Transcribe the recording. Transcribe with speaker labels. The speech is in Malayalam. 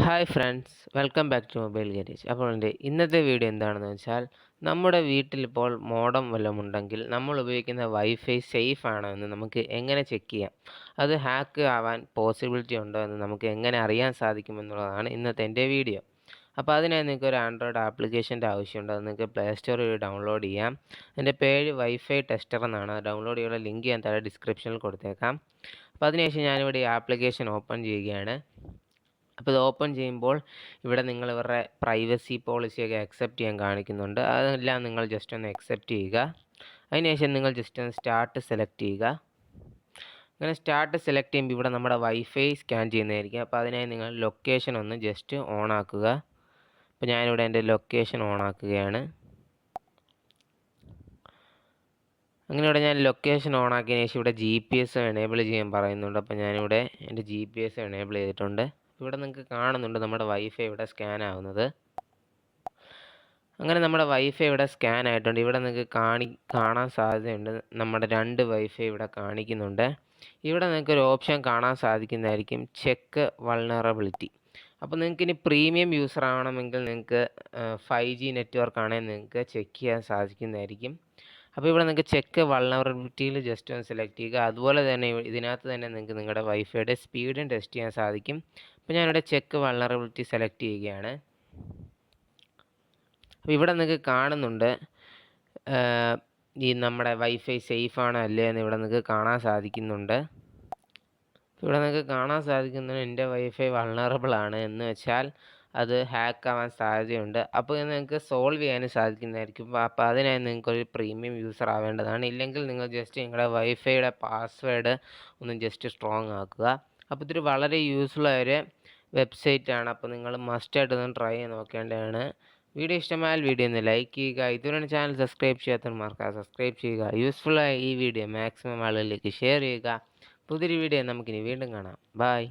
Speaker 1: Hi friends, welcome back to mobile garage. അപ്പോൾ എൻ്റെ ഇന്നത്തെ വീഡിയോ എന്താണെന്ന് വെച്ചാൽ, നമ്മുടെ വീട്ടിലിപ്പോൾ മോഡം വല്ലതും ഉണ്ടെങ്കിൽ നമ്മൾ ഉപയോഗിക്കുന്ന വൈഫൈ സേഫ് ആണോ എന്ന് നമുക്ക് എങ്ങനെ ചെക്ക് ചെയ്യാം, അത് ഹാക്ക് ആവാൻ പോസിബിലിറ്റി ഉണ്ടോ എന്ന് നമുക്ക് എങ്ങനെ അറിയാൻ സാധിക്കുമെന്നുള്ളതാണ് ഇന്നത്തെ എൻ്റെ വീഡിയോ. അപ്പോൾ അതിനായി നിങ്ങൾക്ക് ഒരു ആൻഡ്രോയിഡ് ആപ്ലിക്കേഷൻ്റെ ആവശ്യമുണ്ട്. അത് നിങ്ങൾക്ക് പ്ലേ സ്റ്റോറിൽ ഡൗൺലോഡ് ചെയ്യാം. എൻ്റെ പേര് വൈഫൈ ടെസ്റ്റർ എന്നാണ്. ഡൗൺലോഡ് ചെയ്യാനുള്ള ലിങ്ക് ഞാൻ താഴെ ഡിസ്ക്രിപ്ഷനിൽ കൊടുത്തേക്കാം. അപ്പോൾ അതിനുശേഷം ഞാനിവിടെ ഈ ആപ്ലിക്കേഷൻ ഓപ്പൺ ചെയ്യുകയാണ്. അപ്പോൾ ഇത് ഓപ്പൺ ചെയ്യുമ്പോൾ ഇവിടെ നിങ്ങൾ ഇവരുടെ പ്രൈവസി പോളിസിയൊക്കെ അക്സെപ്റ്റ് ചെയ്യാൻ കാണിക്കുന്നുണ്ട്. അതെല്ലാം നിങ്ങൾ ജസ്റ്റ് ഒന്ന് അക്സെപ്റ്റ് ചെയ്യുക. അതിനുശേഷം നിങ്ങൾ ജസ്റ്റ് ഒന്ന് സ്റ്റാർട്ട് സെലക്ട് ചെയ്യുക. അങ്ങനെ സ്റ്റാർട്ട് സെലക്ട് ചെയ്യുമ്പോൾ ഇവിടെ നമ്മുടെ വൈഫൈ സ്കാൻ ചെയ്യുന്നതായിരിക്കും. അപ്പോൾ അതിനായി നിങ്ങൾ ലൊക്കേഷൻ ഒന്ന് ജസ്റ്റ് ഓൺ ആക്കുക. അപ്പോൾ ഞാനിവിടെ എൻ്റെ ലൊക്കേഷൻ ഓൺ ആക്കുകയാണ്. അങ്ങനെ ഇവിടെ ഞാൻ ലൊക്കേഷൻ ഓൺ ആക്കിയതിന് ശേഷം ഇവിടെ GPS എനേബിൾ ചെയ്യാൻ പറയുന്നുണ്ട്. അപ്പോൾ ഞാനിവിടെ എൻ്റെ GPS എനേബിൾ ചെയ്തിട്ടുണ്ട്. ഇവിടെ നിങ്ങൾക്ക് കാണുന്നുണ്ട് നമ്മുടെ വൈഫൈ ഇവിടെ സ്കാൻ ആവുന്നത്. അങ്ങനെ നമ്മുടെ വൈഫൈ ഇവിടെ സ്കാൻ ആയിട്ടുണ്ട്. ഇവിടെ നിങ്ങൾക്ക് കാണാൻ സാധ്യതയുണ്ട്, നമ്മുടെ 2 വൈഫൈ ഇവിടെ കാണിക്കുന്നുണ്ട്. ഇവിടെ നിങ്ങൾക്കൊരു ഓപ്ഷൻ കാണാൻ സാധിക്കുന്നതായിരിക്കും, ചെക്ക് വൾനറബിലിറ്റി. അപ്പോൾ നിങ്ങൾക്ക് ഇനി പ്രീമിയം യൂസർ ആവണമെങ്കിൽ നിങ്ങൾക്ക് 5G നെറ്റ്വർക്ക് ആണെങ്കിൽ നിങ്ങൾക്ക് ചെക്ക് ചെയ്യാൻ സാധിക്കുന്നതായിരിക്കും. അപ്പോൾ ഇവിടെ നിങ്ങൾക്ക് ചെക്ക് വൾനറബിലിറ്റിയിൽ ജസ്റ്റ് ഒന്ന് സെലക്ട് ചെയ്യുക. അതുപോലെ തന്നെ ഇതിനകത്ത് തന്നെ നിങ്ങൾക്ക് നിങ്ങളുടെ വൈഫൈയുടെ സ്പീഡും ടെസ്റ്റ് ചെയ്യാൻ സാധിക്കും. അപ്പോൾ ഞാനിവിടെ ചെക്ക് വൾനറബിലിറ്റി സെലക്ട് ചെയ്യുകയാണ്. അപ്പോൾ ഇവിടെ നിങ്ങൾക്ക് കാണുന്നുണ്ട് ഈ നമ്മുടെ വൈഫൈ സേഫ് ആണോ അല്ലേ എന്ന് ഇവിടെ നിങ്ങൾക്ക് കാണാൻ സാധിക്കുന്നുണ്ട്. ഇവിടെ നിങ്ങൾക്ക് കാണാൻ സാധിക്കുന്നത് എൻ്റെ വൈഫൈ വൾനറബിൾ ആണ്, എന്ന് വെച്ചാൽ അത് ഹാക്ക് ആവാൻ സാധ്യതയുണ്ട്. അപ്പോൾ ഇത് നിങ്ങൾക്ക് സോൾവ് ചെയ്യാനും സാധിക്കുന്നതായിരിക്കും. അപ്പോൾ അതിനായി നിങ്ങൾക്കൊരു പ്രീമിയം യൂസർ ആവേണ്ടതാണ്. ഇല്ലെങ്കിൽ നിങ്ങൾ ജസ്റ്റ് നിങ്ങളുടെ വൈഫൈയുടെ പാസ്വേഡ് ഒന്ന് ജസ്റ്റ് സ്ട്രോങ് ആക്കുക. അപ്പോൾ ഇതൊരു വളരെ യൂസ്ഫുൾ ആയൊരു വെബ്സൈറ്റാണ്. അപ്പോൾ നിങ്ങൾ മസ്റ്റായിട്ടൊന്ന് ട്രൈ ചെയ്ത് നോക്കേണ്ടതാണ്. വീഡിയോ ഇഷ്ടമായാൽ വീഡിയോ ഒന്ന് ലൈക്ക് ചെയ്യുക. ഇതുവരെ ചാനൽ സബ്സ്ക്രൈബ് ചെയ്യാത്തവർ മറക്കാതെ സബ്സ്ക്രൈബ് ചെയ്യുക. യൂസ്ഫുള്ളായ ഈ വീഡിയോ മാക്സിമം ആളുകളിലേക്ക് ഷെയർ ചെയ്യുക. പുതിയൊരു വീഡിയോ നമുക്കിനി വീണ്ടും കാണാം. ബൈ.